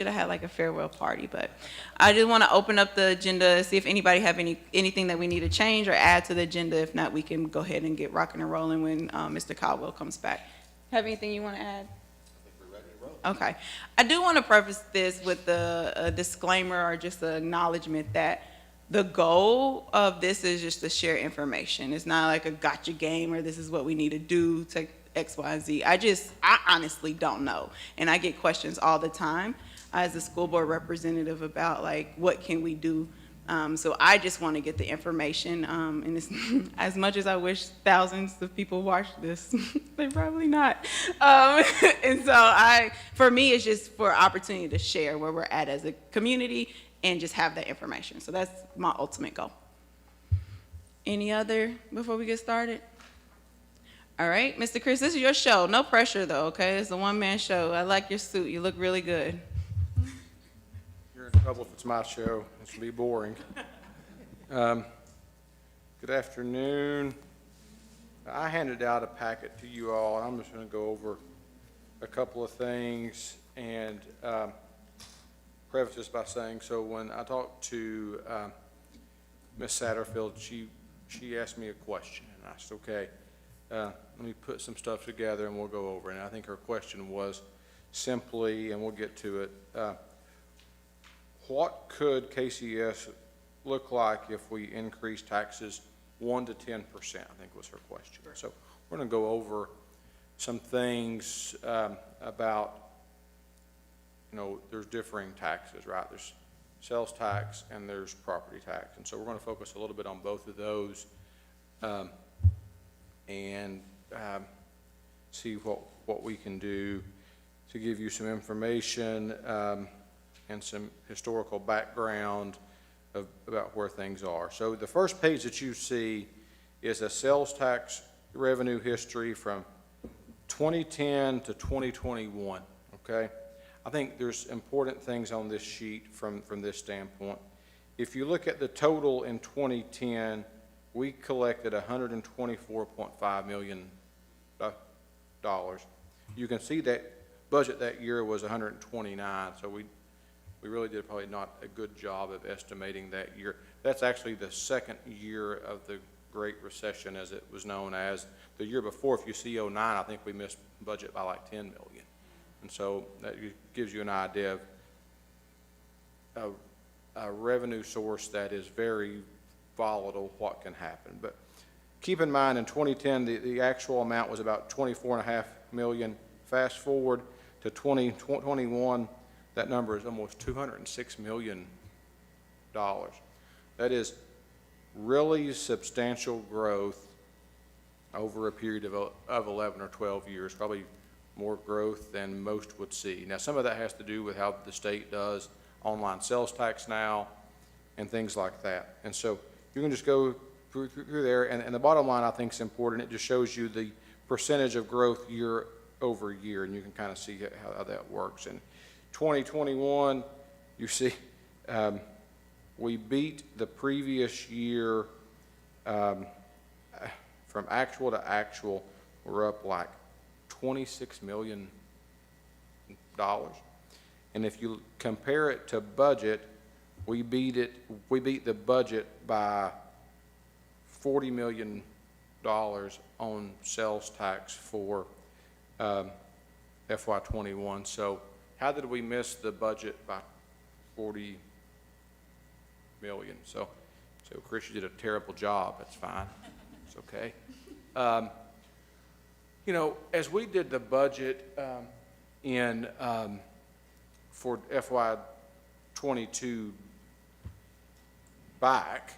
should have had like a farewell party, but I just want to open up the agenda, see if anybody have anything that we need to change or add to the agenda. If not, we can go ahead and get rocking and rolling when Mr. Caldwell comes back. Have anything you want to add? Okay. I do want to preface this with a disclaimer or just an acknowledgement that the goal of this is just to share information. It's not like a gotcha game or this is what we need to do to X, Y, and Z. I honestly don't know. And I get questions all the time as a school board representative about like, what can we do? So I just want to get the information. And it's, as much as I wish thousands of people watch this, they're probably not. And so for me, it's just for opportunity to share where we're at as a community and just have that information. So that's my ultimate goal. Any other before we get started? All right, Mr. Chris, this is your show. No pressure though, okay? It's a one-man show. I like your suit. You look really good. You're in trouble if it's my show. It's gonna be boring. Good afternoon. I handed out a packet to you all, and I'm just gonna go over a couple of things and preface this by saying, so when I talked to Ms. Satterfield, she asked me a question, and I said, okay, let me put some stuff together and we'll go over it. And I think her question was simply, and we'll get to it, what could KCS look like if we increase taxes 1 to 10%, I think was her question. So we're going to go over some things about, there's differing taxes, right? There's sales tax and there's property tax. And so we're going to focus a little bit on both of those and see what we can do to give you some information and some historical background about where things are. So the first page that you see is a sales tax revenue history from 2010 to 2021, okay? I think there's important things on this sheet from this standpoint. If you look at the total in 2010, we collected $124.5 million. You can see that budget that year was 129, so we really did probably not a good job of estimating that year. That's actually the second year of the Great Recession, as it was known as. The year before, if you see 09, I think we missed budget by like 10 million. And so that gives you an idea of a revenue source that is very volatile, what can happen. But keep in mind, in 2010, the actual amount was about 24.5 million. Fast forward to 2021, that number is almost $206 million. That is really substantial growth over a period of 11 or 12 years, probably more growth than most would see. Now, some of that has to do with how the state does online sales tax now and things like that. And so you can just go through there, and the bottom line I think is important. It just shows you the percentage of growth year over year, and you can kind of see how that works. And 2021, you see we beat the previous year from actual to actual. We're up like $26 million. And if you compare it to budget, we beat the budget by $40 million on sales tax for FY21. So how did we miss the budget by 40 million? So Chris, you did a terrible job. That's fine. It's okay. As we did the budget for FY22 back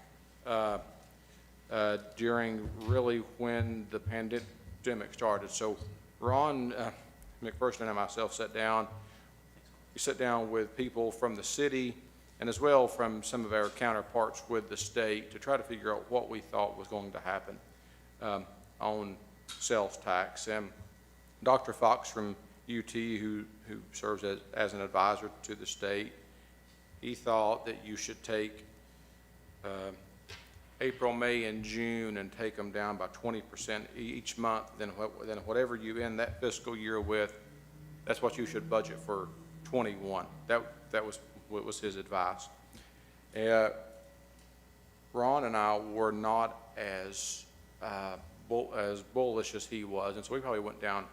during really when the pandemic started. So Ron McPherson and myself sat down. We sat down with people from the city and as well from some of our counterparts with the state to try to figure out what we thought was going to happen on sales tax. And Dr. Fox from UT, who serves as an advisor to the state, he thought that you should take April, May, and June and take them down by 20% each month, then whatever you end that fiscal year with, that's what you should budget for 21. That was what was his advice. Ron and I were not as bullish as he was, and so we probably went down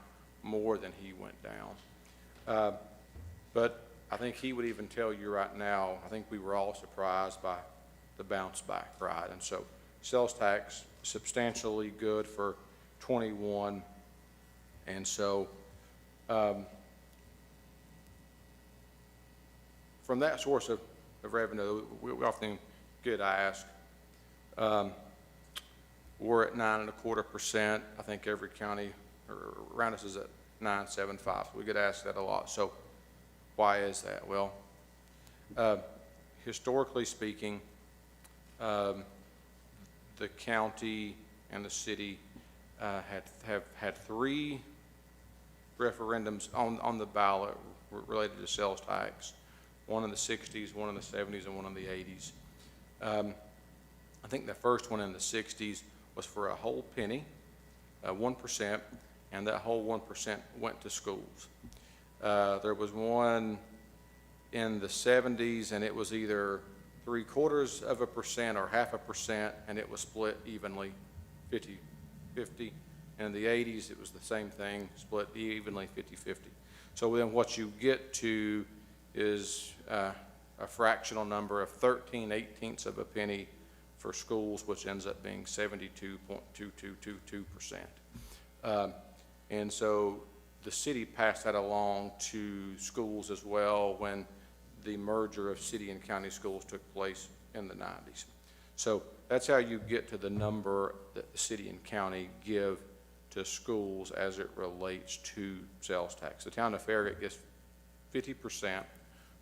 more than he went down. But I think he would even tell you right now, I think we were all surprised by the bounce back, right? And so sales tax substantially good for 21, and so from that source of revenue, we often get asked. We're at 9.25%. I think every county around us is at 9.75. So we get asked that a lot. So why is that? Well, historically speaking, the county and the city have had 3 referendums on the ballot related to sales tax. One in the 60s, one in the 70s, and one in the 80s. I think the first one in the 60s was for a whole penny, 1%, and that whole 1% went to schools. There was one in the 70s, and it was either 3/4% or 0.5%, and it was split evenly, 50-50. And in the 80s, it was the same thing, split evenly, 50-50. So then what you get to is a fractional number of 13/18 of a penny for schools, which ends up being 72.2222%. And so the city passed that along to schools as well when the merger of city and county schools took place in the 90s. So that's how you get to the number that the city and county give to schools as it relates to sales tax. The town of Farragut gets 50%,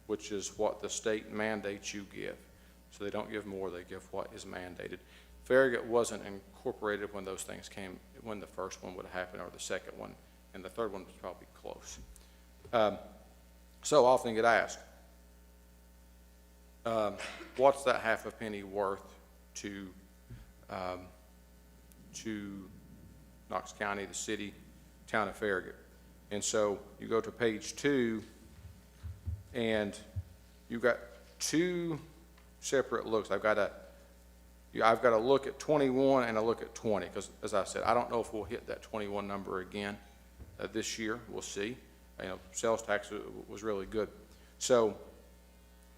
which is what the state mandates you give. So they don't give more, they give what is mandated. Farragut wasn't incorporated when those things came, when the first one would have happened, or the second one, and the third one was probably close. So I often get asked, what's that 1/2 penny worth to Knox County, the city, town of Farragut? And so you go to page 2, and you've got 2 separate looks. I've got to look at 21 and a look at 20, because as I said, I don't know if we'll hit that 21 number again this year. We'll see. Sales tax was really good. So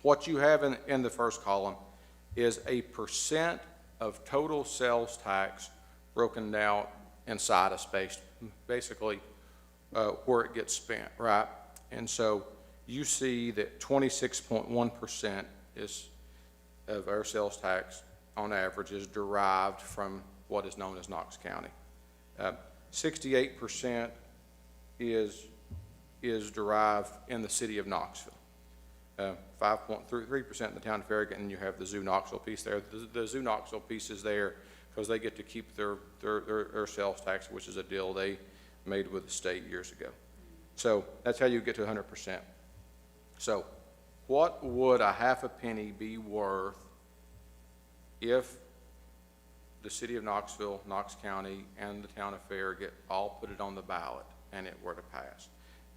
what you have in the first column is a percent of total sales tax broken down inside a space, basically where it gets spent, right? And so you see that 26.1% of our sales tax on average is derived from what is known as Knox County. 68% is derived in the city of Knoxville. 5.3% in the town of Farragut, and you have the Zoo Knoxville piece there. The Zoo Knoxville piece is there because they get to keep their sales tax, which is a deal they made with the state years ago. So that's how you get to 100%. So what would a 1/2 penny be worth if the city of Knoxville, Knox County, and the town of Farragut all put it on the ballot and it were to pass?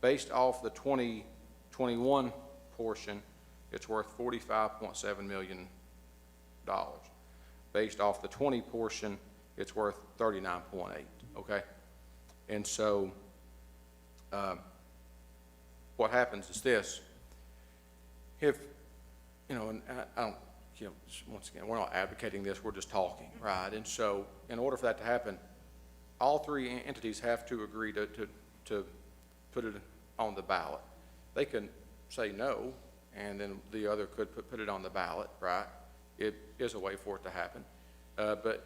Based off the 2021 portion, it's worth $45.7 million. Based off the 20 portion, it's worth 39.8, okay? And so what happens is this. If, and I don't, once again, we're not advocating this, we're just talking, right? And so in order for that to happen, all 3 entities have to agree to put it on the ballot. They can say no, and then the other could put it on the ballot, right? It is a way for it to happen. But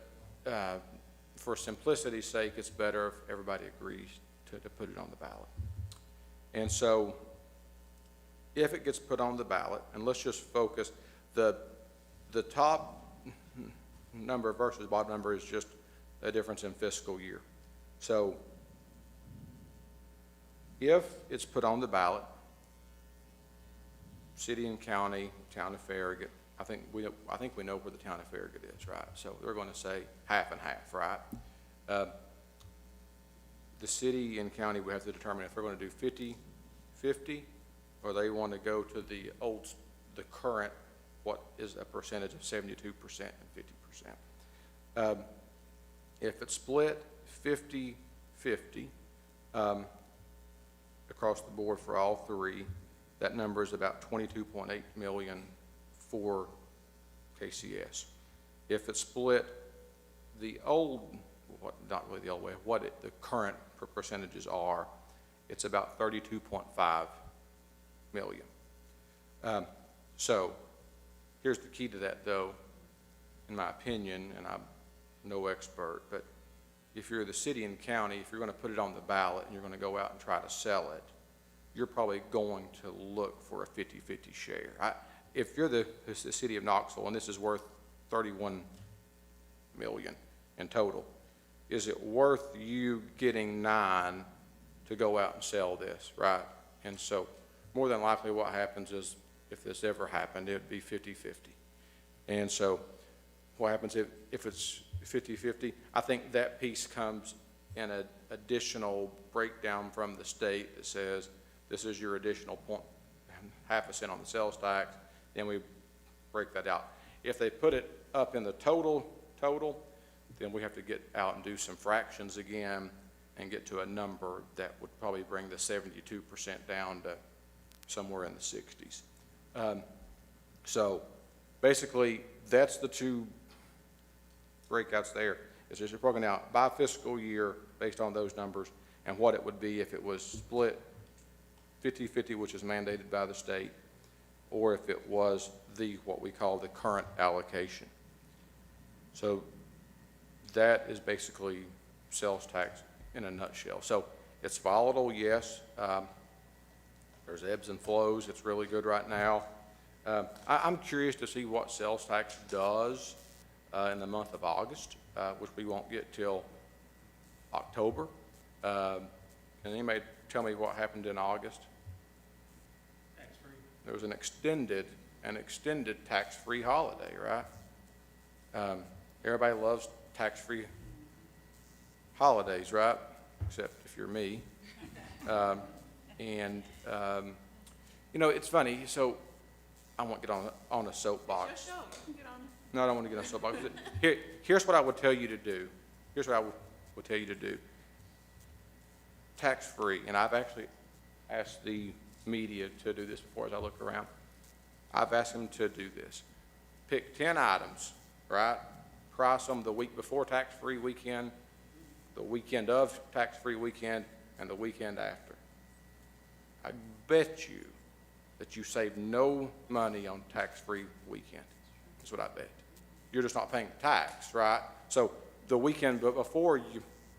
for simplicity's sake, it's better if everybody agrees to put it on the ballot. And so if it gets put on the ballot, and let's just focus, the top number versus bottom number is just a difference in fiscal year. So if it's put on the ballot, city and county, town of Farragut, I think we know where the town of Farragut is, right? So they're going to say 50/50, right? The city and county, we have to determine if they're going to do 50/50 or they want to go to the current, what is a percentage of 72% and 50%. If it's split 50-50 across the board for all three, that number is about 22.8 million for KCS. If it's split the old, not really the old way, the current percentages are, it's about 32.5 million. So here's the key to that, though, in my opinion, and I'm no expert, but if you're the city and county, if you're going to put it on the ballot and you're going to go out and try to sell it, you're probably going to look for a 50-50 share. If you're the city of Knoxville and this is worth 31 million in total, is it worth you getting 9 to go out and sell this, right? And so more than likely what happens is, if this ever happened, it would be 50-50. And so what happens if it's 50-50? I think that piece comes in an additional breakdown from the state that says this is your additional 0.5% on the sales tax, then we break that out. If they put it up in the total, then we have to get out and do some fractions again and get to a number that would probably bring the 72% down to somewhere in the 60s. So basically, that's the two breakouts there. It's just broken out by fiscal year based on those numbers and what it would be if it was split 50-50, which is mandated by the state, or if it was what we call the current allocation. So that is basically sales tax in a nutshell. So it's volatile, yes. There's ebbs and flows. It's really good right now. I'm curious to see what sales tax does in the month of August, which we won't get till October. Can anybody tell me what happened in August? Tax-free. There was an extended tax-free holiday, right? Everybody loves tax-free holidays, right? Except if you're me. You know, it's funny. So I won't get on a soapbox. It's your show. You can get on it. No, I don't want to get on a soapbox. Here's what I would tell you to do. Here's what I would tell you to do. Tax-free, and I've actually asked the media to do this before as I look around. I've asked them to do this. Pick 10 items, right? Price them the week before tax-free weekend, the weekend of tax-free weekend, and the weekend after. I bet you that you save no money on tax-free weekend. That's what I bet. You're just not paying tax, right? So the weekend before,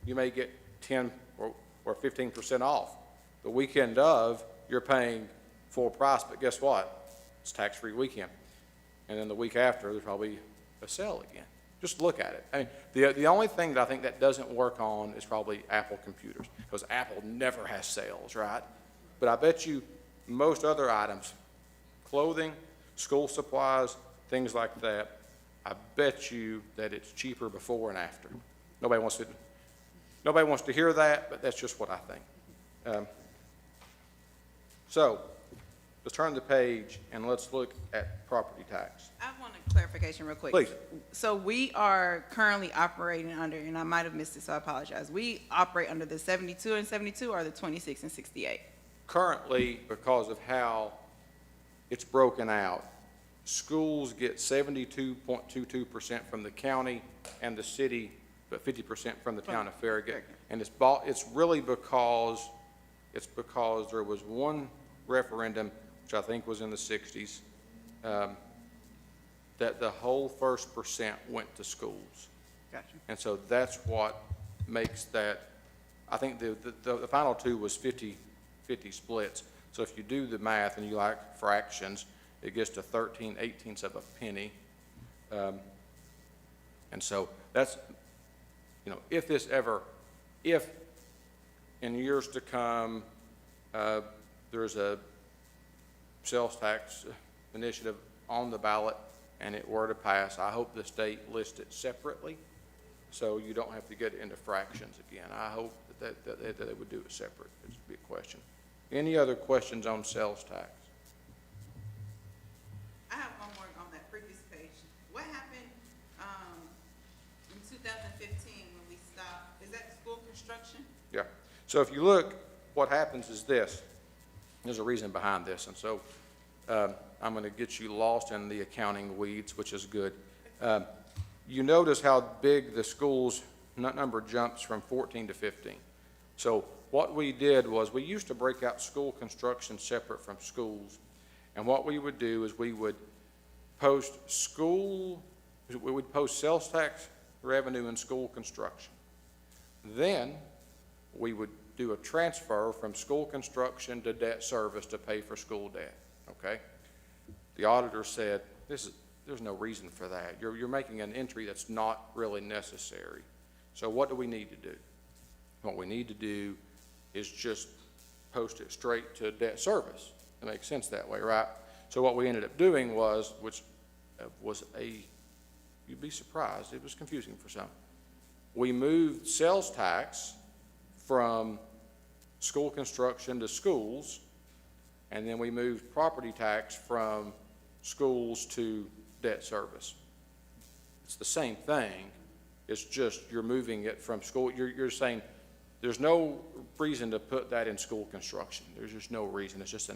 you may get 10 or 15% off. The weekend of, you're paying full price, but guess what? It's tax-free weekend. And then the week after, there's probably a sale again. Just look at it. I mean, the only thing that I think that doesn't work on is probably Apple computers, because Apple never has sales, right? But I bet you most other items, clothing, school supplies, things like that, I bet you that it's cheaper before and after. Nobody wants to hear that, but that's just what I think. So let's turn the page and let's look at property tax. I want a clarification real quick. Please. So we are currently operating under, and I might have missed it, so I apologize. We operate under the 72 and 72 or the 26 and 68? Currently, because of how it's broken out, schools get 72.22% from the county and the city, but 50% from the town of Farragut. And it's really because there was one referendum, which I think was in the 60s, that the whole first percent went to schools. Gotcha. And so that's what makes that, I think the final two was 50 splits. So if you do the math and you like fractions, it gets to 13/18 of a penny. And so that's, you know, if in years to come, there's a sales tax initiative on the ballot and it were to pass, I hope the state lists it separately so you don't have to get into fractions again. I hope that they would do it separate. It would be a question. Any other questions on sales tax? I have one more on that previous page. What happened, in 2015 when we stopped, is that school construction? Yeah. So if you look, what happens is this. There's a reason behind this, and so I'm going to get you lost in the accounting weeds, which is good. You notice how big the school's number jumps from 14 to 15. So what we did was we used to break out school construction separate from schools, and what we would do is we would post sales tax revenue in school construction. Then we would do a transfer from school construction to debt service to pay for school debt, okay? The auditor said, there's no reason for that. You're making an entry that's not really necessary. So what do we need to do? What we need to do is just post it straight to debt service. It makes sense that way, right? So what we ended up doing was, which was you'd be surprised, it was confusing for some. We moved sales tax from school construction to schools, and then we moved property tax from schools to debt service. It's the same thing. It's just you're moving it from school. You're saying there's no reason to put that in school construction. There's just no reason. It's just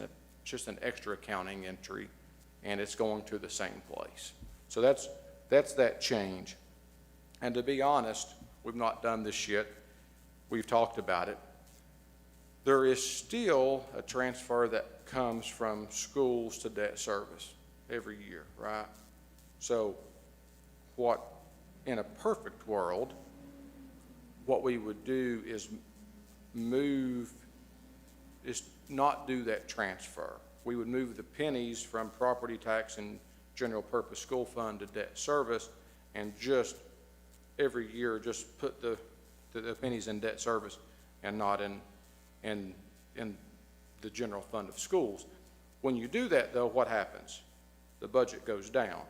an extra accounting entry, and it's going to the same place. So that's that change. And to be honest, we've not done this yet. We've talked about it. There is still a transfer that comes from schools to debt service every year, right? So in a perfect world, what we would do is not do that transfer. We would move the pennies from property tax and general purpose school fund to debt service, and just every year just put the pennies in debt service and not in the general fund of schools. When you do that, though, what happens? The budget goes down,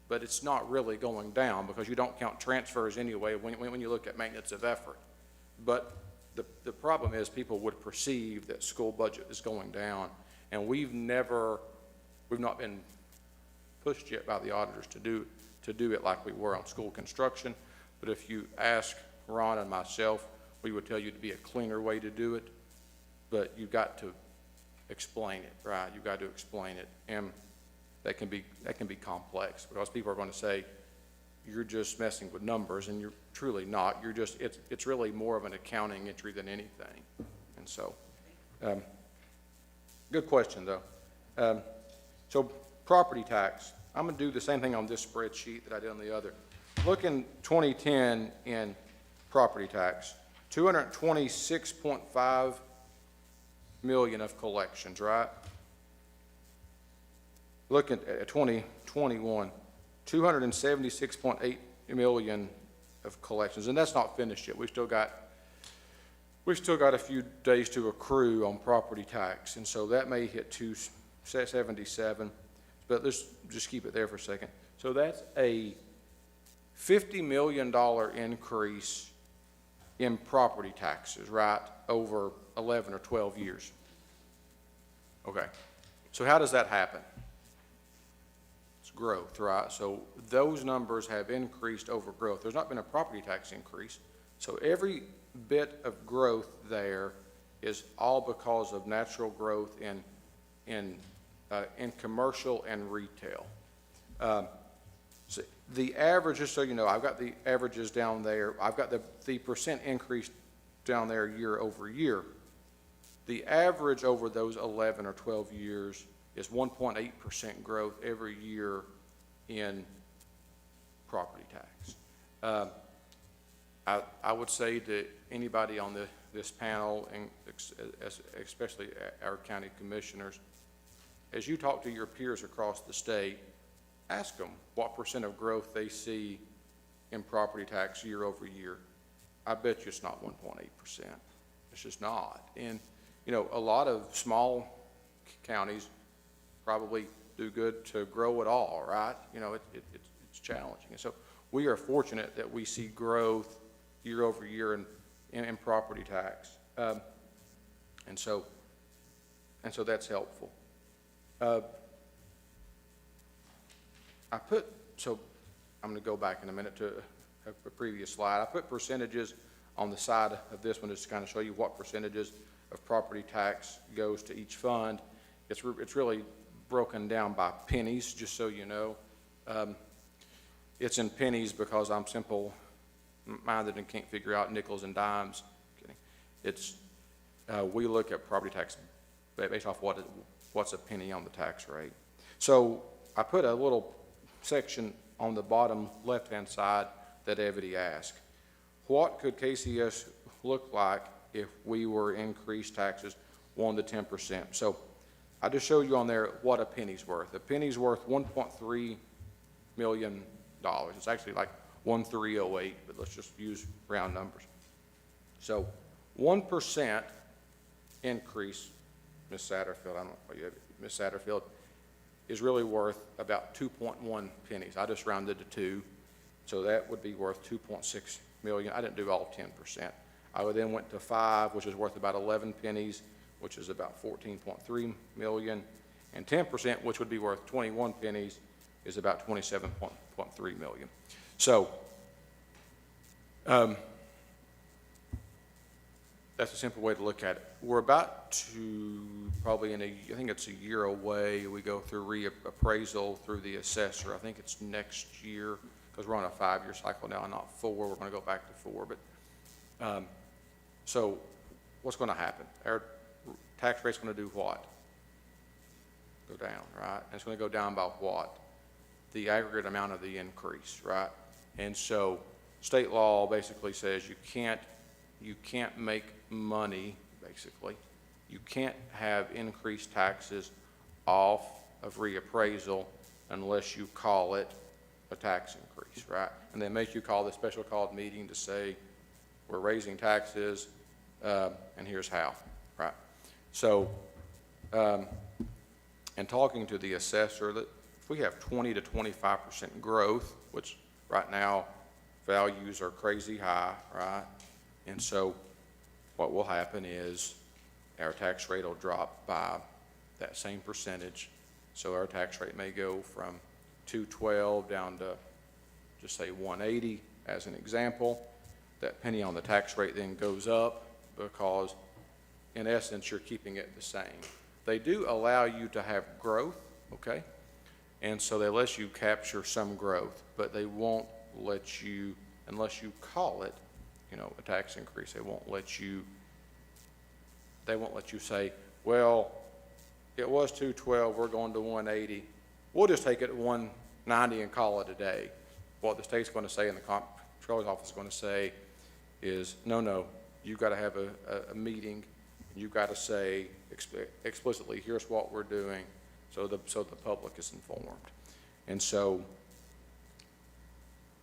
but it's not really going down because you don't count transfers anyway when you look at maintenance of effort. But the problem is people would perceive that school budget is going down, and we've not been pushed yet by the auditors to do it like we were on school construction. But if you ask Ron and myself, we would tell you to be a cleaner way to do it, but you've got to explain it, right? You've got to explain it, and that can be complex because people are going to say you're just messing with numbers, and you're truly not. It's really more of an accounting entry than anything. And so, good question though. So property tax, I'm going to do the same thing on this spreadsheet that I did on the other. Look in 2010 in property tax, 226.5 million of collections, right? Look at 2021, 276.8 million of collections, and that's not finished yet. We've still got a few days to accrue on property tax, and so that may hit 277, but let's just keep it there for a second. So that's a $50 million increase in property taxes, right, over 11 or 12 years. Okay, so how does that happen? It's growth, right? So those numbers have increased over growth. There's not been a property tax increase. So every bit of growth there is all because of natural growth in commercial and retail. So the average, just so you know, I've got the averages down there. I've got the percent increase down there year over year. The average over those 11 or 12 years is 1.8% growth every year in property tax. I would say to anybody on this panel, and especially our county commissioners, as you talk to your peers across the state, ask them what percent of growth they see in property tax year over year. I bet you it's not 1.8%. It's just not. And, you know, a lot of small counties probably do good to grow at all, right? You know, it's challenging. And so we are fortunate that we see growth year over year in property tax. And so and so that's helpful. So I'm going to go back in a minute to a previous slide. I put percentages on the side of this one just to kind of show you what percentages of property tax goes to each fund. It's really broken down by pennies, just so you know. It's in pennies because I'm simple-minded and can't figure out nickels and dimes. Kidding. It's we look at property tax based off what's a penny on the tax rate. So I put a little section on the bottom left-hand side that Evity asked. What could KCS look like if we were increased taxes 1 to 10%? So I just showed you on there what a penny's worth. A penny's worth $1.3 million. It's actually like 1,308, but let's just use round numbers. So 1% increase, Ms. Satterfield, I don't know what you have, Ms. Satterfield, is really worth about 2.1 pennies. I just rounded to 2, so that would be worth 2.6 million. I didn't do all 10%. I then went to 5, which is worth about 11 pennies, which is about 14.3 million, and 10%, which would be worth 21 pennies, is about 27.3 million. So that's a simple way to look at it. We're about to probably I think it's a year away. We go through reappraisal through the assessor. I think it's next year because we're on a 5-year cycle now, not 4. We're going to go back to 4. But so what's going to happen? Our tax rate's going to do what? Go down, right? And it's going to go down by what? The aggregate amount of the increase, right? And so state law basically says you can't make money, basically. You can't have increased taxes off of reappraisal unless you call it a tax increase, right? And they make you call the special called meeting to say, we're raising taxes, and here's how, right? So, and talking to the assessor, that if we have 20 to 25% growth, which right now values are crazy high, right? And so what will happen is our tax rate will drop by that same percentage. So our tax rate may go from 212 down to just say 180 as an example. That penny on the tax rate then goes up because in essence you're keeping it the same. They do allow you to have growth, okay? And so they let you capture some growth, but they won't let you, unless you call it, a tax increase, they won't let you say, well, it was 212, we're going to 180. We'll just take it at 190 and call it a day. What the state's going to say and the comptroller's office is going to say is, no, you've got to have a meeting. You've got to say explicitly, here's what we're doing, so the public is informed. And so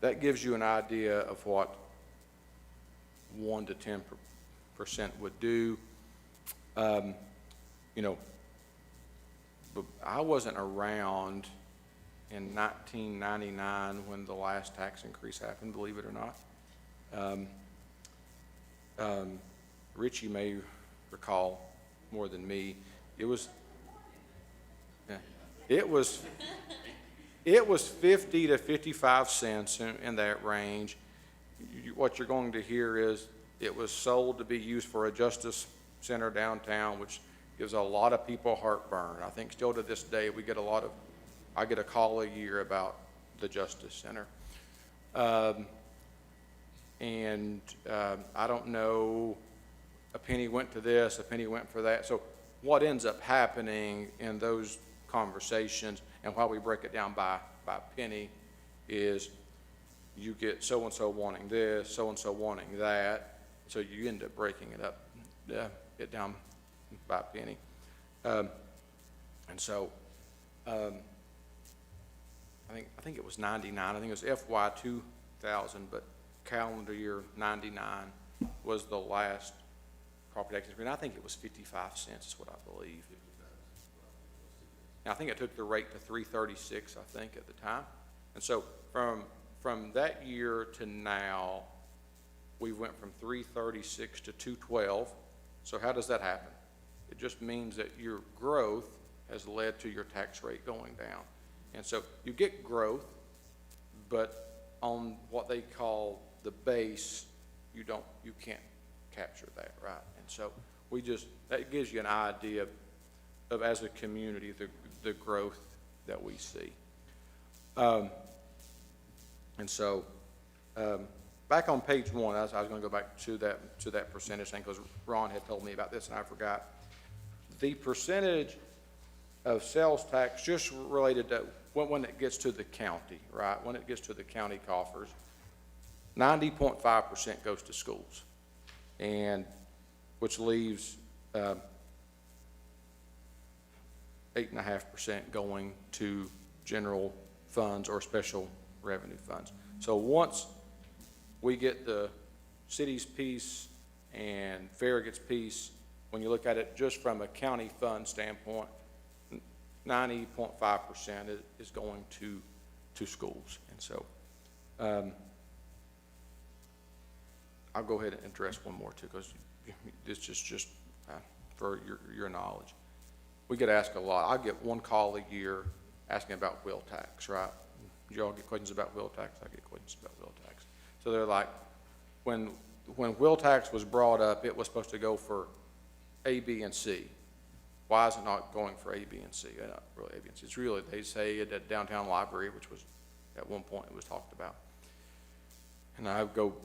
that gives you an idea of what 1 to 10% would do. But I wasn't around in 1999 when the last tax increase happened, believe it or not. Richie may recall more than me. It was 50 to 55 cents in that range. What you're going to hear is it was sold to be used for a justice center downtown, which gives a lot of people heartburn. I think still to this day I get a call a year about the Justice Center. I don't know, a penny went to this, a penny went for that. So what ends up happening in those conversations, and why we break it down by penny, is you get so-and-so wanting this, so-and-so wanting that, so you end up breaking it up, it down by penny. And so I think it was 99, I think it was FY 2000, but calendar year 99 was the last property tax increase. And I think it was 55 cents is what I believe. Now, I think it took the rate to 336, I think, at the time. And so from that year to now, we went from 336 to 212. So how does that happen? It just means that your growth has led to your tax rate going down. And so you get growth, but on what they call the base, you can't capture that, right? And so that gives you an idea of as a community, the growth that we see. And so, back on page 1, I was going to go back to that percentage thing because Ron had told me about this and I forgot. The percentage of sales tax just related to when it gets to the county, right? When it gets to the county coffers, 90.5% goes to schools, and which leaves 8.5% going to general funds or special revenue funds. So once we get the city's piece and Farragut's piece, when you look at it just from a county fund standpoint, 90.5% is going to schools. And so I'll go ahead and address one more too, because this is just for your knowledge. We get asked a lot. I get one call a year asking about wheel tax, right? Do y'all get questions about wheel tax? I get questions about wheel tax. So they're like, when wheel tax was brought up, it was supposed to go for A, B, and C. Why is it not going for A, B, and C? Not really A, B, and C. It's really, they say it at downtown library, which was, at one point it was talked about. And I go,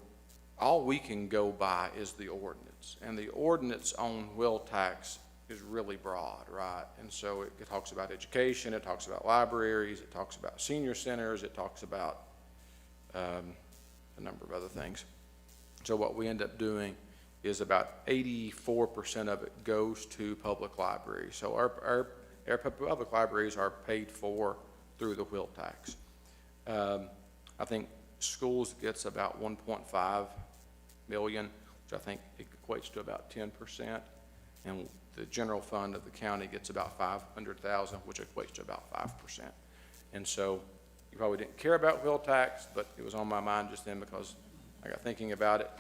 all we can go by is the ordinance. And the ordinance on wheel tax is really broad, right? And so it talks about education, it talks about libraries, it talks about senior centers, it talks about a number of other things. So what we end up doing is about 84% of it goes to public libraries. So our public libraries are paid for through the wheel tax. I think schools gets about 1.5 million, which I think equates to about 10%. And the general fund of the county gets about 500,000, which equates to about 5%. And so you probably didn't care about wheel tax, but it was on my mind just then because I got thinking about it.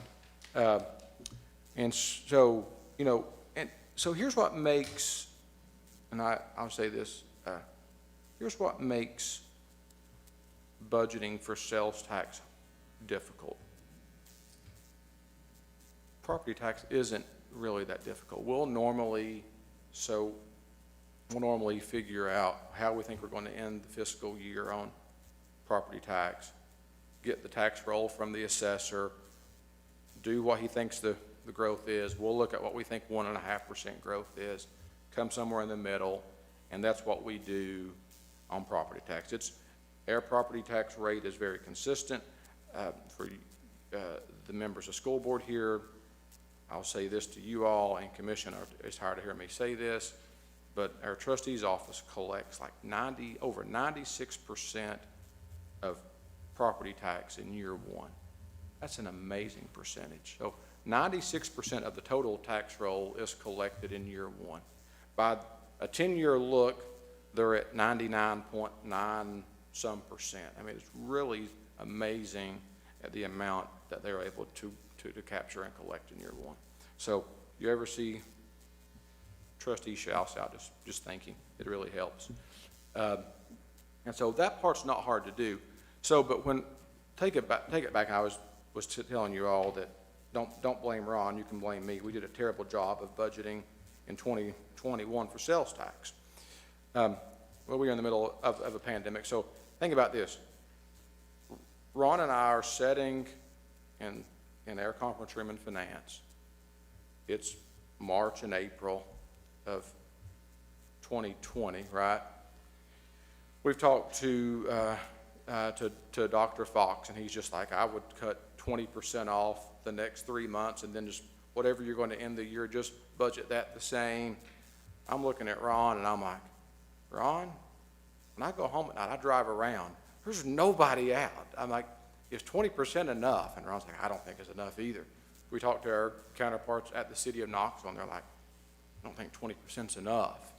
And so, and so here's what makes, and I'll say this, here's what makes budgeting for sales tax difficult. Property tax isn't really that difficult. We'll normally figure out how we think we're going to end the fiscal year on property tax, get the tax roll from the assessor, do what he thinks the growth is. We'll look at what we think 1.5% growth is, come somewhere in the middle, and that's what we do on property tax. Our property tax rate is very consistent. For the members of school board here, I'll say this to you all, and commission, it's hard to hear me say this, but our trustee's office collects like over 96% of property tax in year one. That's an amazing percentage. So 96% of the total tax roll is collected in year one. By a 10-year look, they're at 99.9% some. I mean, it's really amazing at the amount that they're able to capture and collect in year one. So you ever see trustee shouts out, just thinking, it really helps. And so that part's not hard to do. So, but take it back, I was telling you all that don't blame Ron, you can blame me. We did a terrible job of budgeting in 2021 for sales tax. Well, we were in the middle of a pandemic. So think about this. Ron and I are sitting in our conference room in finance. It's March and April of 2020, right? We've talked to Dr. Fox, and he's just like, I would cut 20% off the next 3 months, and then just whatever you're going to end the year, just budget that the same. I'm looking at Ron, and I'm like, Ron, when I go home at night, I drive around. There's nobody out. I'm like, is 20% enough? And Ron's like, I don't think it's enough either. We talked to our counterparts at the city of Knoxville, and they're like, I don't think 20% is enough.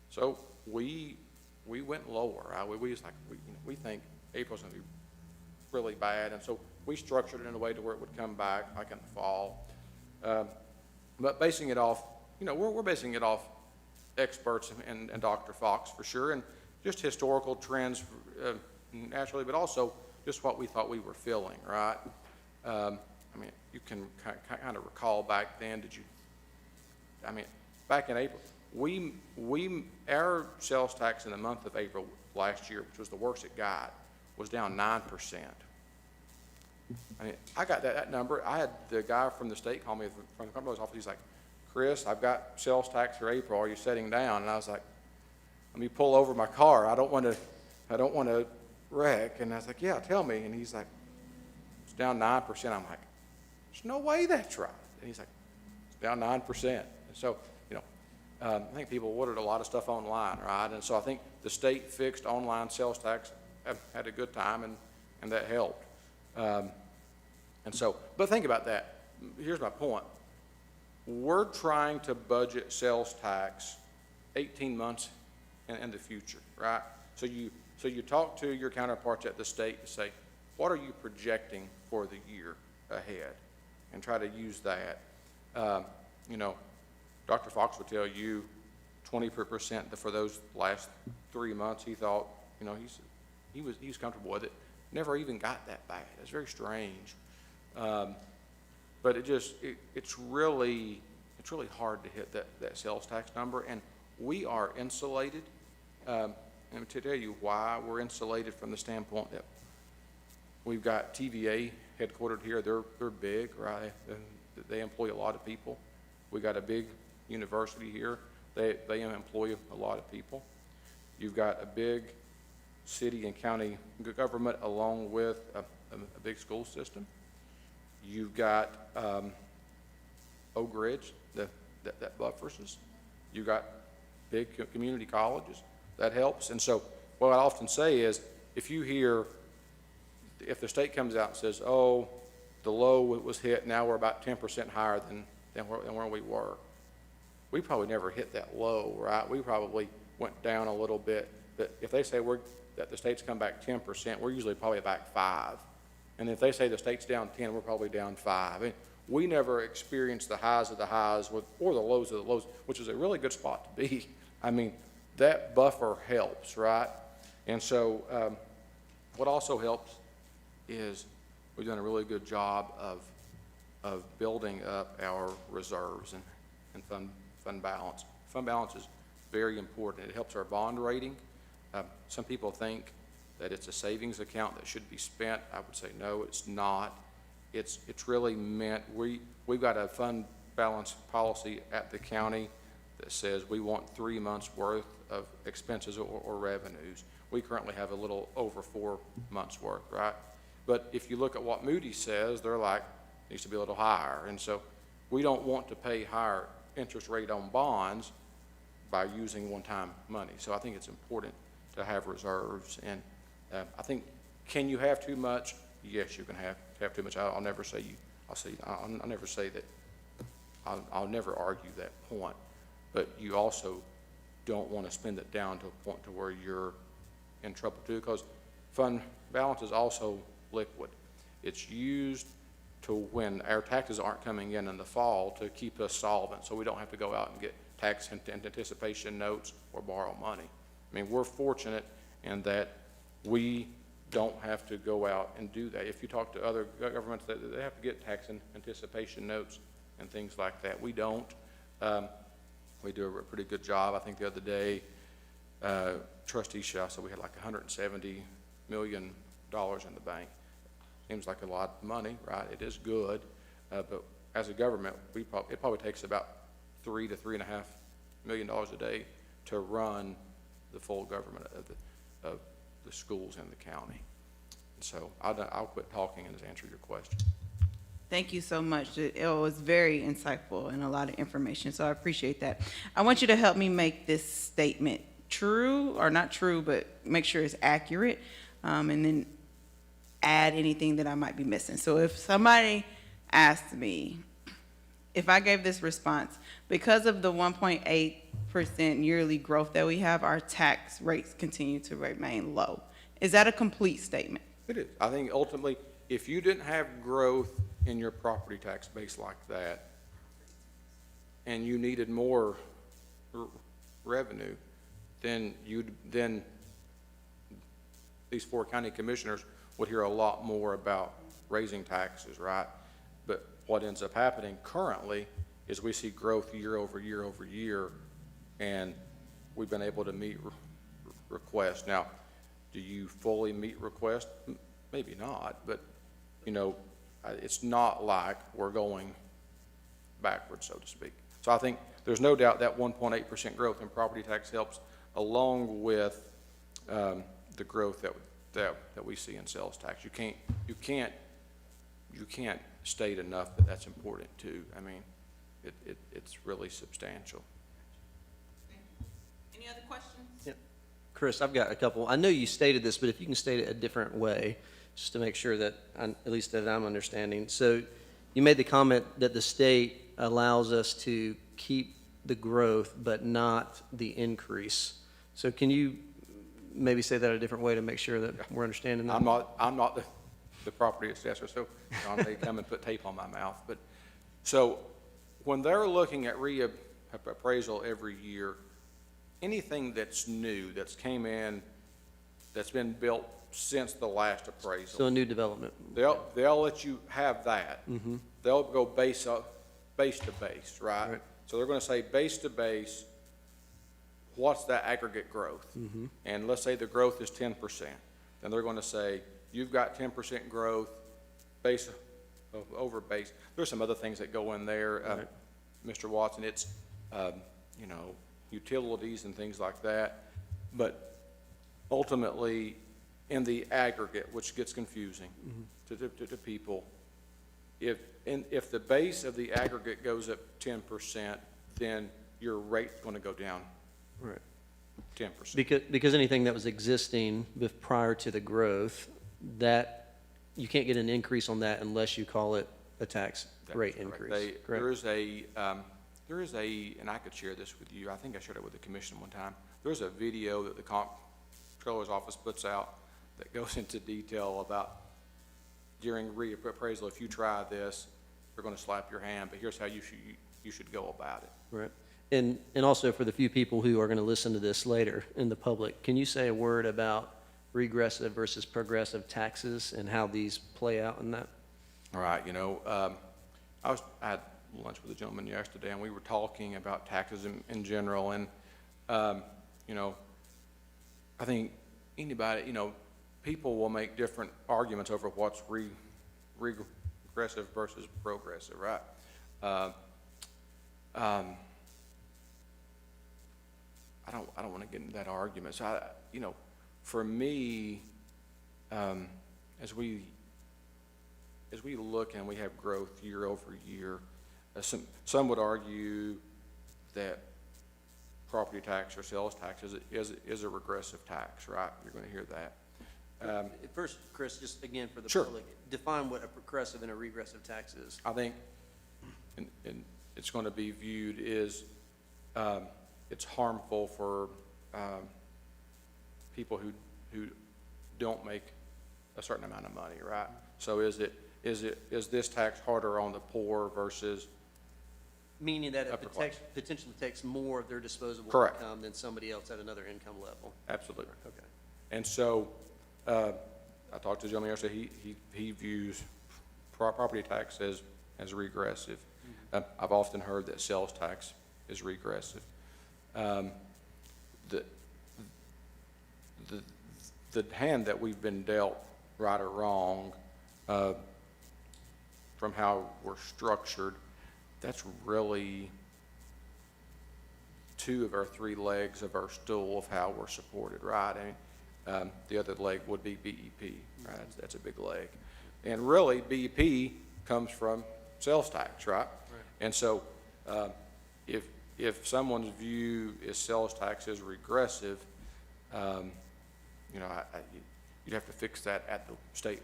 So we went lower. We was like, we think April's going to be really bad, and so we structured it in a way to where it would come back like in the fall. But basing it off, we're basing it off experts and Dr. Fox for sure, and just historical trends naturally, but also just what we thought we were feeling, right? I mean, you can kind of recall back then, back in April, our sales tax in the month of April last year, which was the worst it got, was down 9%. I mean, I got that number. I had the guy from the state call me from the comptroller's office. He's like, Chris, I've got sales tax for April. Are you setting down? And I was like, let me pull over my car. I don't want to wreck. And I was like, yeah, tell me. And he's like, it's down 9%. I'm like, there's no way that's right. And he's like, it's down 9%. And so, I think people ordered a lot of stuff online, right? And so I think the state fixed online sales tax, had a good time, and that helped. But think about that. Here's my point. We're trying to budget sales tax 18 months in the future, right? So you talk to your counterparts at the state to say, what are you projecting for the year ahead? And try to use that. Dr. Fox would tell you 20% for those last 3 months. He thought, he was comfortable with it. Never even got that bad. It's very strange. But it's really hard to hit that sales tax number, and we are insulated. And to tell you why we're insulated from the standpoint that we've got TVA headquartered here. They're big, right? They employ a lot of people. We got a big university here. They employ a lot of people. You've got a big city and county government along with a big school system. You've got Oak Ridge that buffers us. You've got big community colleges. That helps. And so what I often say is, if the state comes out and says, oh, the low was hit, now we're about 10% higher than where we were. We probably never hit that low, right? We probably went down a little bit. But if they say that the state's come back 10%, we're usually probably back 5. And if they say the state's down 10, we're probably down 5. And we never experienced the highs of the highs or the lows of the lows, which is a really good spot to be. I mean, that buffer helps, right? And so what also helps is we've done a really good job of building up our reserves and fund balance. Fund balance is very important. It helps our bond rating. Some people think that it's a savings account that should be spent. I would say no, it's not. It's really meant, we've got a fund balance policy at the county that says we want 3 months worth of expenses or revenues. We currently have a little over 4 months worth, right? But if you look at what Moody's says, they're like, it needs to be a little higher. And so we don't want to pay higher interest rate on bonds by using one-time money. So I think it's important to have reserves. And I think, can you have too much? Yes, you can have too much. I'll never say I'll never say that. I'll never argue that point. But you also don't want to spend it down to a point to where you're in trouble too, because fund balance is also liquid. It's used to when our taxes aren't coming in the fall to keep us solvent, so we don't have to go out and get tax anticipation notes or borrow money. I mean, we're fortunate in that we don't have to go out and do that. If you talk to other governments, they have to get tax anticipation notes and things like that. We don't. We do a pretty good job. I think the other day, Trustee Shaw said we had like $170 million in the bank. Seems like a lot of money, right? It is good, but as a government, it probably takes about $3 to $3.5 million a day to run the full government of the schools in the county. And so I'll quit talking and just answer your question. Thank you so much. It was very insightful and a lot of information, so I appreciate that. I want you to help me make this statement true, or not true, but make sure it's accurate, and then add anything that I might be missing. So if somebody asked me, if I gave this response, because of the 1.8% yearly growth that we have, our tax rates continue to remain low. Is that a complete statement? It is. I think ultimately, if you didn't have growth in your property tax base like that, and you needed more revenue, then these 4 county commissioners would hear a lot more about raising taxes, right? But what ends up happening currently is we see growth year over year over year, and we've been able to meet requests. Now, do you fully meet requests? Maybe not, but, you know, it's not like we're going backwards, so to speak. So I think there's no doubt that 1.8% growth in property tax helps, along with the growth that we see in sales tax. You can't state enough that that's important too. I mean, it's really substantial. Any other questions? Yep. Chris, I've got a couple. I know you stated this, but if you can state it a different way, just to make sure that, at least that I'm understanding. So you made the comment that the state allows us to keep the growth, but not the increase. So can you maybe say that a different way to make sure that we're understanding that? I'm not the property assessor, so John may come and put tape on my mouth. But so when they're looking at reappraisal every year, anything that's new, that's came in, that's been built since the last appraisal, So a new development. they'll let you have that. Mm-hmm. They'll go base to base, right? Right. So they're going to say base to base, what's that aggregate growth? Mm-hmm. And let's say the growth is 10%. Then they're going to say, you've got 10% growth base over base. There's some other things that go in there, Right. Mr. Watson. It's, you know, utilities and things like that. But ultimately, in the aggregate, which gets confusing to people, if the base of the aggregate goes up 10%, then your rate's going to go down Right. 10%. Because anything that was existing prior to the growth, that you can't get an increase on that unless you call it a tax That's rate correct. increase. There Correct? is a, and I could share this with you, I think I shared it with the commission one time. There's a video that the comptroller's office puts out that goes into detail about during reappraisal, if you try this, they're going to slap your hand, but here's how you should go about it. Right. And also for the few people who are going to listen to this later in the public, can you say a word about regressive versus progressive taxes and how these play out in that? All right, you know, I had lunch with a gentleman yesterday, and we were talking about taxes in general, and, you know, I think anybody, you know, people will make different arguments over what's regressive versus progressive, right? I don't want to get into that argument. So, you know, for me, as we look and we have growth year over year, some would argue that property tax or sales tax is a regressive tax, right? You're going to hear that. First, Chris, just again for the Sure. public, define what a progressive and a regressive tax is. I think, and it's going to be viewed as it's harmful for people who don't make a certain amount of money, right? So is this tax harder on the poor versus? Meaning that it Upper class. potentially takes more of their disposable Correct. income than somebody else at another income level. Absolutely. Okay. And so, I talked to a gentleman yesterday, he views property tax as regressive. I've often heard that sales tax is regressive. The hand that we've been dealt, right or wrong, from how we're structured, that's really 2 of our 3 legs of our stool of how we're supported, right? I mean, the other leg would be BEP, right? That's a big leg. And really, BEP comes from sales tax, right? And so, if someone's view is sales tax is regressive, you know, you'd have to fix that at the state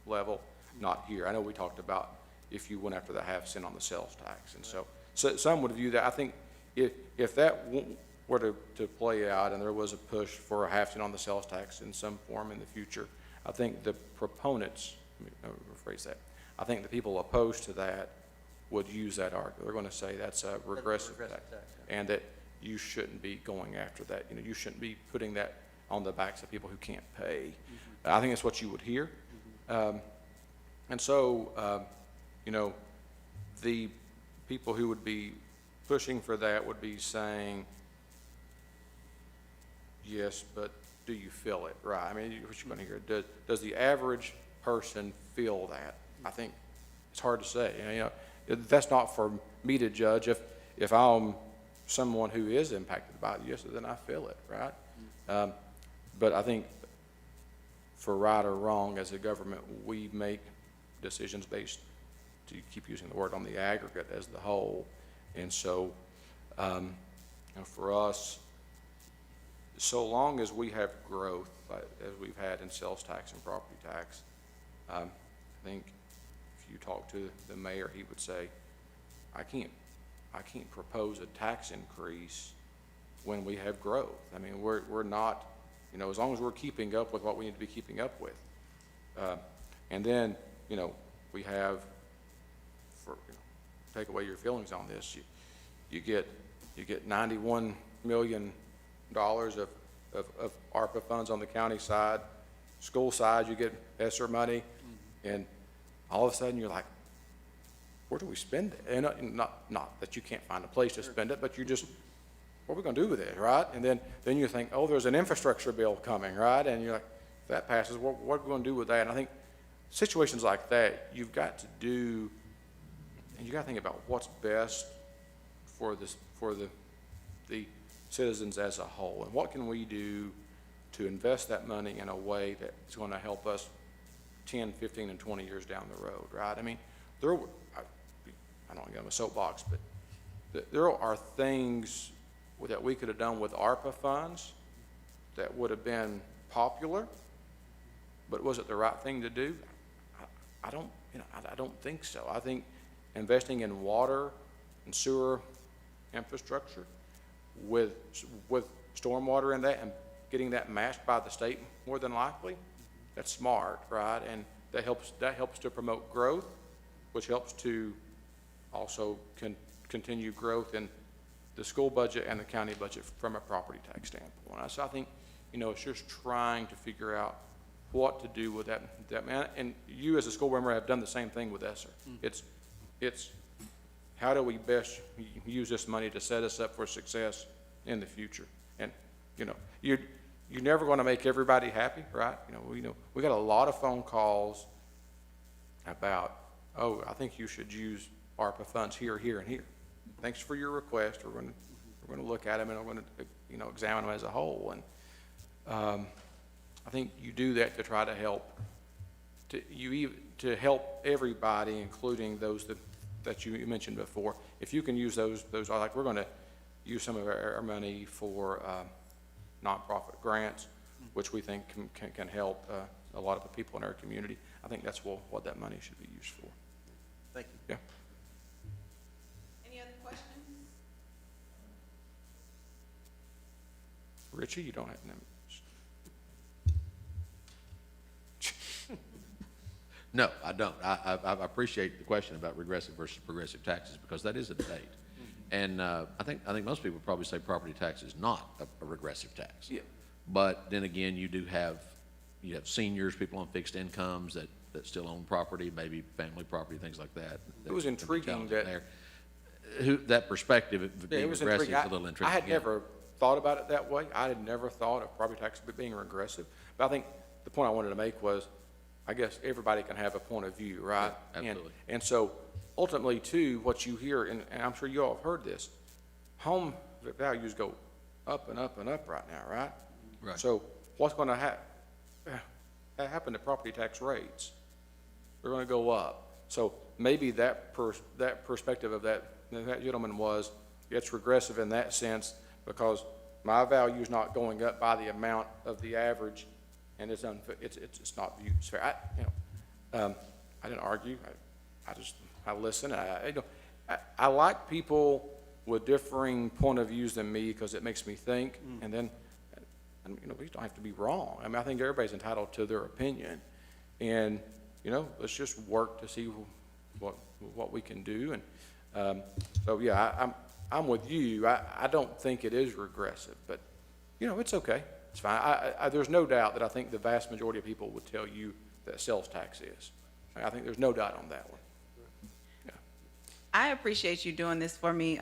level, not here. I know we talked about if you went after the half cent on the sales tax, and so some would view that. I think if that were to play out and there was a push for a half cent on the sales tax in some form in the future, I think the proponents, let me rephrase that, I think the people opposed to that would use that argument. They're going to say that's a regressive tax. Yeah. And that you shouldn't be going after that. You know, you shouldn't be putting that on the backs of people who can't pay. I think that's what you would hear. And so, you know, the people who would be pushing for that would be saying, yes, but do you feel it, right? I mean, what you're going to hear, does the average person feel that? I think it's hard to say. You know, that's not for me to judge. If I'm someone who is impacted by it, yes, then I feel it, right? But I think for right or wrong, as a government, we make decisions based, to keep using the word, on the aggregate as the whole. And so, you know, for us, so long as we have growth, as we've had in sales tax and property tax, I think if you talk to the mayor, he would say, I can't propose a tax increase when we have growth. I mean, we're not, you know, as long as we're keeping up with what we need to be keeping up with. And then, you know, we have, for, you know, take away your feelings on this, you get $91 million of ARPA funds on the county side. School side, you get ESSER money, and all of a sudden you're like, where do we spend it? And not that you can't find a place to spend it, but you just, what are we going to do with it, right? And then you think, oh, there's an infrastructure bill coming, right? And you're like, if that passes, what are we going to do with that? And I think situations like that, you've got to do, and you got to think about what's best for the citizens as a whole, and what can we do to invest that money in a way that is going to help us 10, 15, and 20 years down the road, right? I mean, I don't want to get on a soapbox, but there are things that we could have done with ARPA funds that would have been popular, but was it the right thing to do? I don't think so. I think investing in water and sewer infrastructure with stormwater in that and getting that matched by the state more than likely, that's smart, right? And that helps to promote growth, which helps to also continue growth in the school budget and the county budget from a property tax standpoint. So I think, you know, it's just trying to figure out what to do with that man. And you as a school member have done the same thing with ESSER. It's how do we best use this money to set us up for success in the future? And, you know, you're never going to make everybody happy, right? You know, we got a lot of phone calls about, oh, I think you should use ARPA funds here, here, and here. Thanks for your request. We're going to look at them and we're going to, you know, examine them as a whole. And I think you do that to try to help to help everybody, including those that you mentioned before. If you can use those like we're going to use some of our money for nonprofit grants, which we think can help a lot of the people in our community. I think that's what that money should be used for. Thank you. Yeah. Any other questions? Richie, you don't have to. No, I don't. I appreciate the question about regressive versus progressive taxes, because that is a debate. And I think most people probably say property tax is not a regressive tax. Yeah. But then again, you have seniors, people on fixed incomes that still own property, maybe family property, things like that. It was intriguing that that perspective of being regressive is a little intriguing. I had never thought about it that way. I had never thought of property tax being regressive. But I think the point I wanted to make was, I guess everybody can have a point of view, right? Yeah, absolutely. And so ultimately, too, what you hear, and I'm sure you all have heard this, home values go up and up and up right now, right? Right. So what's going to happen to property tax rates? They're going to go up. So maybe that perspective of that gentleman was, it's regressive in that sense because my value is not going up by the amount of the average, and it's not viewed as fair. I didn't argue. I listen. I like people with differing point of views than me because it makes me think, and then, we don't have to be wrong. I mean, I think everybody's entitled to their opinion, and let's just work to see what we can do. And so yeah, I'm with you. I don't think it is regressive, but, it's okay. It's fine. There's no doubt that I think the vast majority of people would tell you that sales tax is. I think there's no doubt on that one. Yeah. I appreciate you doing this for me,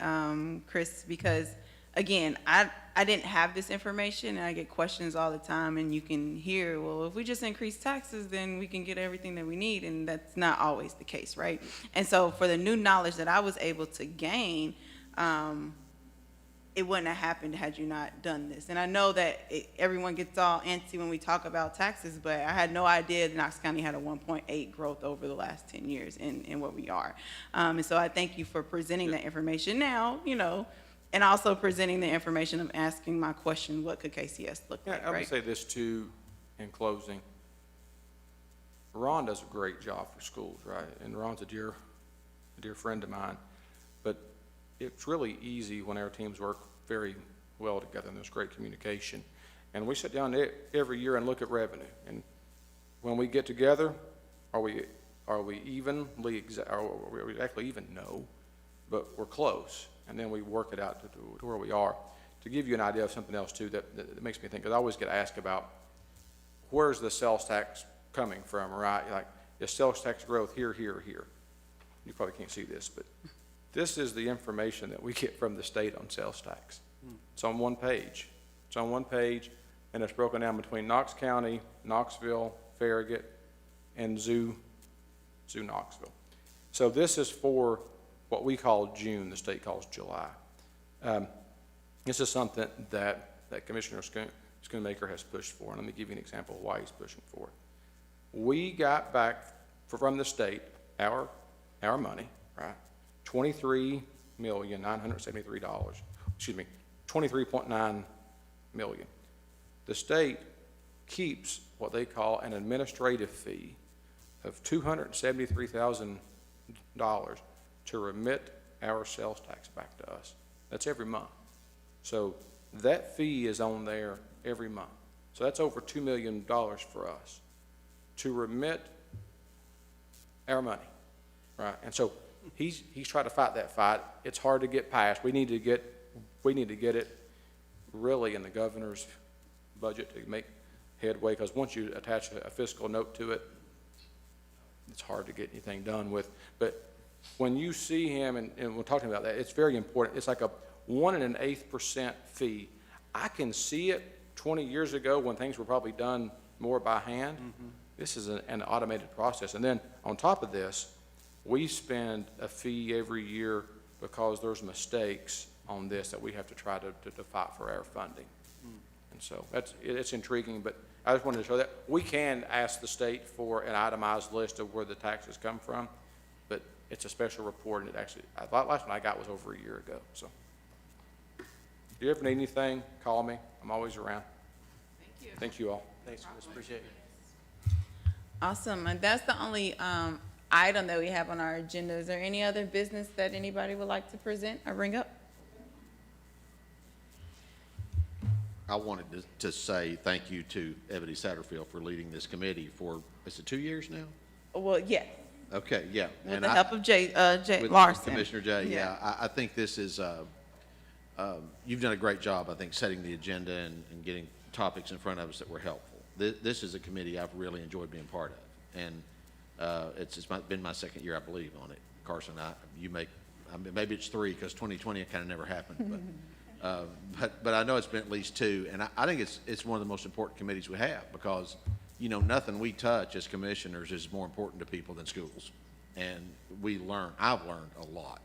Chris, because again, I didn't have this information and I get questions all the time, and you can hear, well, if we just increase taxes, then we can get everything that we need, and that's not always the case, right? And so for the new knowledge that I was able to gain, it wouldn't have happened had you not done this. And I know that everyone gets all antsy when we talk about taxes, but I had no idea that Knox County had a 1.8 growth over the last 10 years in where we are. And so I thank you for presenting that information now, and also presenting the information of asking my question, what could KCS look Yeah, like, I would right? say this too, in closing. Ron does a great job for schools, right? And Ron's a dear friend of mine. But it's really easy when our teams work very well together and there's great communication. And we sit down every year and look at revenue. And when we get together, are we evenly, are we exactly even? No, but we're close. And then we work it out to where we are. To give you an idea of something else too that makes me think, because I always get asked about where's the sales tax coming from, right? Like, is sales tax growth here, here, here? You probably can't see this, but this is the information that we get from the state on sales tax. It's on one page. It's on one page, and it's broken down between Knox County, Knoxville, Farragut, and Zoo Knoxville. So this is for what we call June, the state calls July. This is something that Commissioner Schoonmaker has pushed for, and let me give you an example of why he's pushing for it. We got back from the state our money, right? $23,973,000. Excuse me, $23.9 million. The state keeps what they call an administrative fee of $273,000 to remit our sales tax back to us. That's every month. So that fee is on there every month. So that's over $2 million for us to remit our money, right? And so he's trying to fight that fight. It's hard to get passed. We need to get it really in the governor's budget to make headway, because once you attach a fiscal note to it, it's hard to get anything done with. But when you see him, and we're talking about that, it's very important. It's like a 1 1/8% fee. I can see it 20 years ago when things were probably done more by hand. Mm-hmm. This is an automated process. And then on top of this, we spend a fee every year because there's mistakes on this that we have to try to fight for our funding. And so it's intriguing, but I just wanted to show that. We can ask the state for an itemized list of where the taxes come from, but it's a special report, and I thought last one I got was over a year ago. So if you ever need anything, call me. I'm always around. Thank you. Thank you all. Thanks, Chris. Appreciate it. Awesome, and that's the only item that we have on our agenda. Is there any other business that anybody would like to present or bring up? I wanted to say thank you to Ebony Satterfield for leading this committee for, is it 2 years now? Well, yes, Okay, yeah. with And the I- help of Jay with Larson. Commissioner Jay, yeah. I think this is, you've done a great job, I think, setting the agenda and getting topics in front of us that were helpful. This is a committee I've really enjoyed being part of. And it's been my second year, I believe, on it. Carson, maybe it's 3 because 2020 kind of never happened. But I know it's been at least 2. And I think it's one of the most important committees we have because, nothing we touch as commissioners is more important to people than schools. And I've learned a lot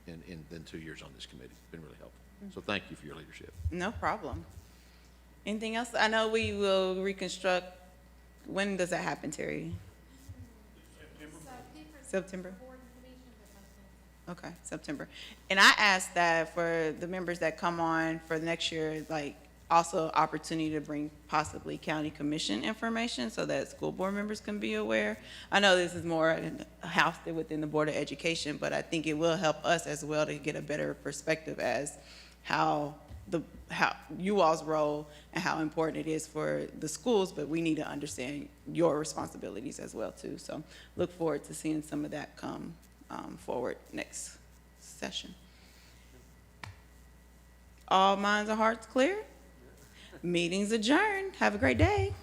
in 2 years on this committee. It's been really helpful. So thank you for your leadership. No problem. Anything else? I know we will reconstruct. When does that happen, Terry? September. Okay, September. And I asked that for the members that come on for the next year, like also opportunity to bring possibly county commission information so that school board members can be aware. I know this is more housed within the Board of Education, but I think it will help us as well to get a better perspective as how you all's role and how important it is for the schools, but we need to understand your responsibilities as well too. So look forward to seeing some of that come forward next session. All minds and hearts clear? Meeting's adjourned. Have a great day.